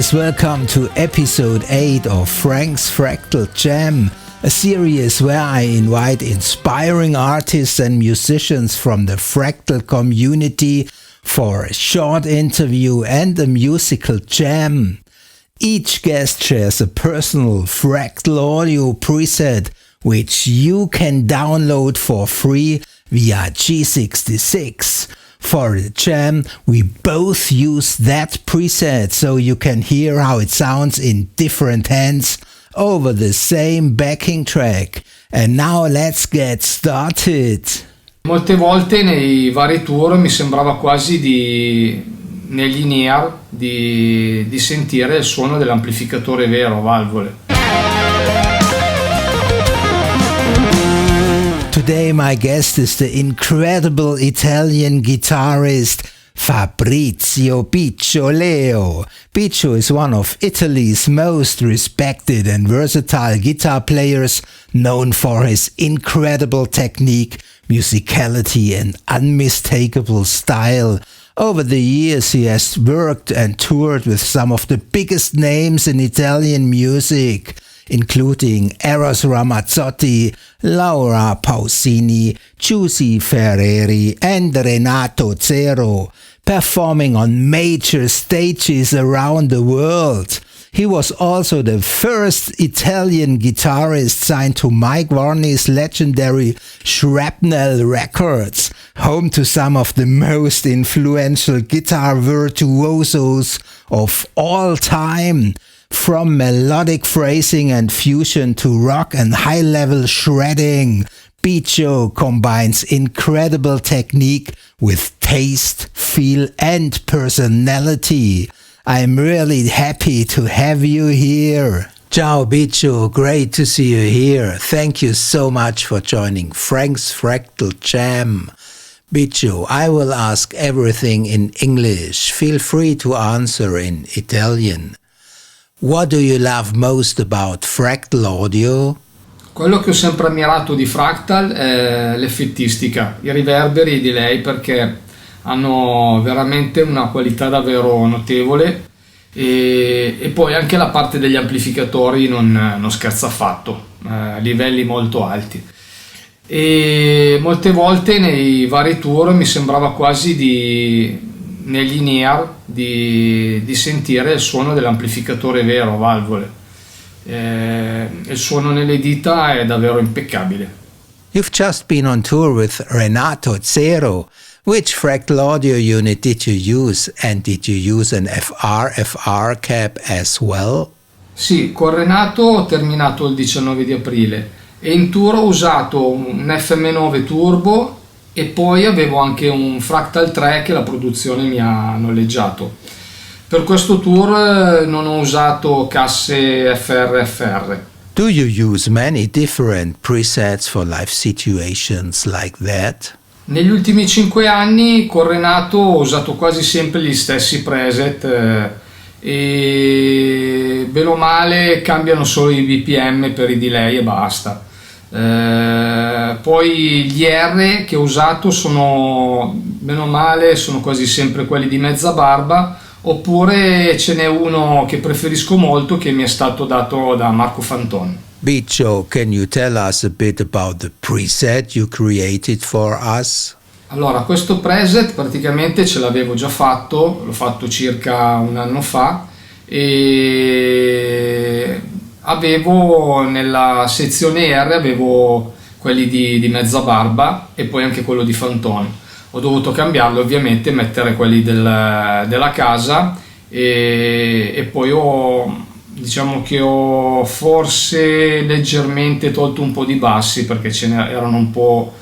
guys, welcome to episode 8 of Frank's Fractal Jam, a series where I invite inspiring artists and musicians from the Fractal community for a short interview and a musical jam. Each guest shares a personal Fractal audio preset which you can download for free via G66. For the jam, we both use that preset so you can hear how it sounds in different hands over the same backing track. And now let's get started. Molte volte nei vari tour mi sembrava quasi negli in-ear di sentire il suono dell'amplificatore vero, valvole. Today my guest is the incredible Italian guitarist Fabrizio Bicio Leo. Bicio is one of Italy's most respected and versatile guitar players, known for his incredible technique, musicality and unmistakable style. Over the years he has worked and toured with some of the biggest names in Italian music, including Eros Ramazzotti, Laura Pausini, Giusy Ferreri and Renato Zero, performing on major stages around the world. He was also the first Italian guitarist signed to Mike Varney's legendary Shrapnel Records, home to some of the most influential guitar virtuosos of all time. From melodic phrasing and fusion to rock and high-level shredding, Bicio combines incredible technique with taste, feel and personality. I'm really happy to have you here. Ciao Bicio, great to see you here. Thank you so much for joining Frank's Fractal Jam. Bicio, I will ask everything in English. Feel free to answer in Italian. What do you love most about Fractal audio? Quello che ho sempre ammirato di Fractal è l'effettistica, i riverberi e i delay, perché hanno veramente una qualità davvero notevole e poi anche la parte degli amplificatori non scherza affatto, livelli molto alti. E molte volte nei vari tour mi sembrava quasi negli in-ear di sentire il suono dell'amplificatore vero, valvole. Il suono nelle dita è davvero impeccabile. You've just been on tour with Renato Zero. Which Fractal audio unit did you use, and did you use an FR cap as well? Sì, con Renato ho terminato il 19 di aprile e in tour ho usato un FM9 Turbo e poi avevo anche un Fractal 3 che la produzione mi ha noleggiato. Per questo tour non ho usato casse FR. Do you use many different presets for live situations like that? Negli ultimi 5 anni con Renato ho usato quasi sempre gli stessi preset e bene o male cambiano solo i BPM per i delay e basta. Poi gli R che ho usato sono bene o male sono quasi sempre quelli di mezza barba, oppure ce n'è uno che preferisco molto che mi è stato dato da Marco Fanton. Bicio, can you tell us a bit about the preset you created for us? Allora, questo preset praticamente ce l'avevo già fatto, l'ho fatto circa un anno fa e avevo nella sezione R avevo quelli di mezza barba e poi anche quello di Fanton. Ho dovuto cambiarlo ovviamente, mettere quelli della casa e poi diciamo che ho forse leggermente tolto un po' di bassi perché erano un po'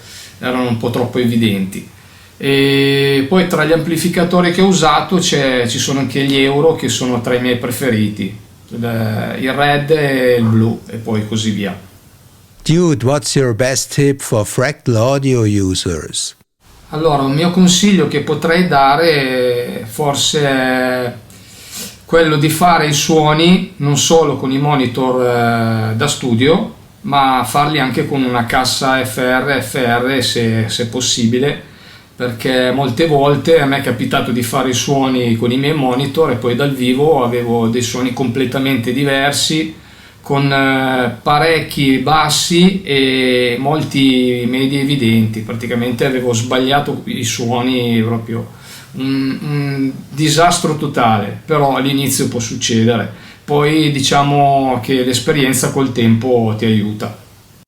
troppo evidenti. E poi tra gli amplificatori che ho usato ci sono anche gli Euro che sono tra i miei preferiti, il red e il blu e poi così via. Dude, what's your best tip for Fractal audio users? Allora, un mio consiglio che potrei dare forse è quello di fare i suoni non solo con i monitor da studio, ma farli anche con una cassa FR se possibile, perché molte volte a me è capitato di fare i suoni con i miei monitor e poi dal vivo avevo dei suoni completamente diversi, con parecchi bassi e molti medi evidenti. Praticamente avevo sbagliato i suoni, proprio un disastro totale, però all'inizio può succedere, poi diciamo che l'esperienza col tempo ti aiuta.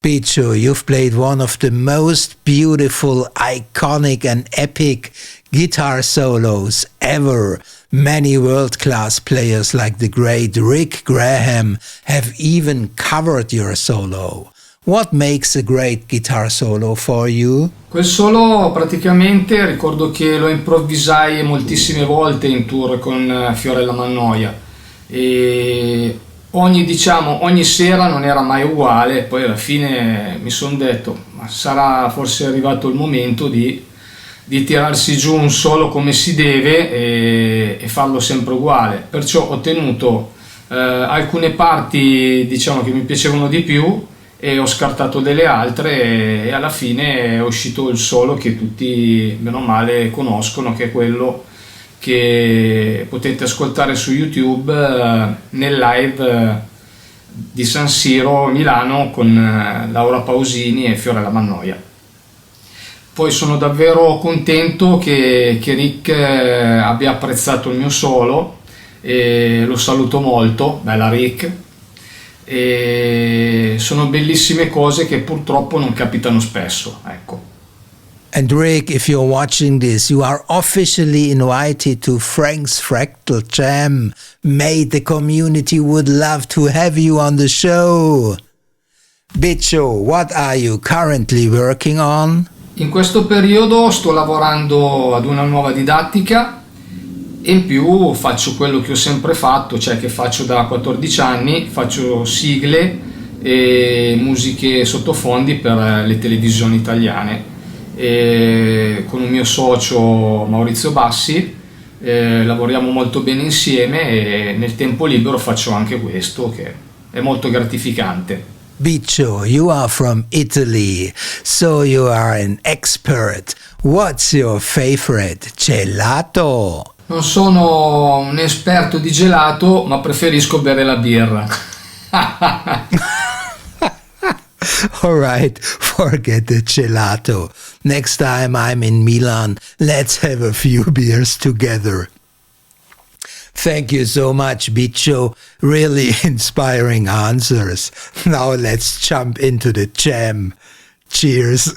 Bicio, you've played one of the most beautiful, iconic and epic guitar solos ever. Many world-class players like the great Rick Graham have even covered your solo. What makes a great guitar solo for you? Quel solo praticamente ricordo che lo improvvisai moltissime volte in tour con Fiorella Mannoia e ogni sera non era mai uguale. Poi alla fine mi sono detto, ma sarà forse arrivato il momento di tirarsi giù un solo come si deve e farlo sempre uguale. Perciò ho tenuto alcune parti, diciamo, che mi piacevano di più e ho scartato delle altre, e alla fine è uscito il solo che tutti bene o male conoscono, che è quello che potete ascoltare su YouTube nel live di San Siro Milano con Laura Pausini e Fiorella Mannoia. Poi sono davvero contento che Rick abbia apprezzato il mio solo e lo saluto molto, bella Rick. E sono bellissime cose che purtroppo non capitano spesso, ecco. And Rick, if you're watching this, you are officially invited to Frank's Fractal Jam. Mate, the community would love to have you on the show. Bicio, what are you currently working on? In questo periodo sto lavorando ad una nuova didattica e in più faccio quello che ho sempre fatto, cioè che faccio da 14 anni, faccio sigle e musiche sottofondi per le televisioni italiane. E con un mio socio Maurizio Bassi lavoriamo molto bene insieme e nel tempo libero faccio anche questo, che è molto gratificante. Bicio, you are from Italy, so you are an expert. What's your favorite gelato? Non sono un esperto di gelato, ma preferisco bere la birra. All right, forget the gelato. Next time I'm in Milan, let's have a few beers together. Thank you so much, Bicio. Really inspiring answers. Now let's jump into the jam. Cheers.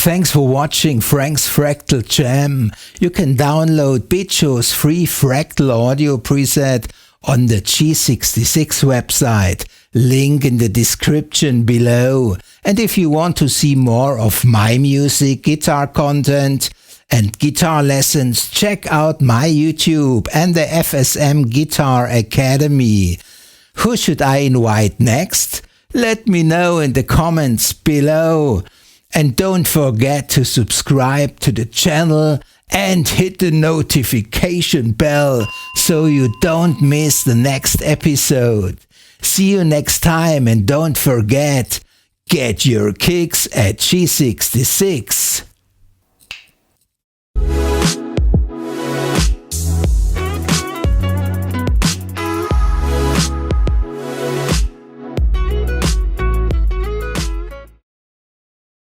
Thanks for watching Frank's Fractal Jam. You can download Bicio's free Fractal audio preset on the G66 website. Link in the description below. And if you want to see more of my music, guitar content and guitar lessons, check out my YouTube and the FSM Guitar Academy. Who should I invite next? Let me know in the comments below. And don't forget to subscribe to the channel and hit the notification bell so you don't miss the next episode. See you next time, and don't forget, get your kicks at G66.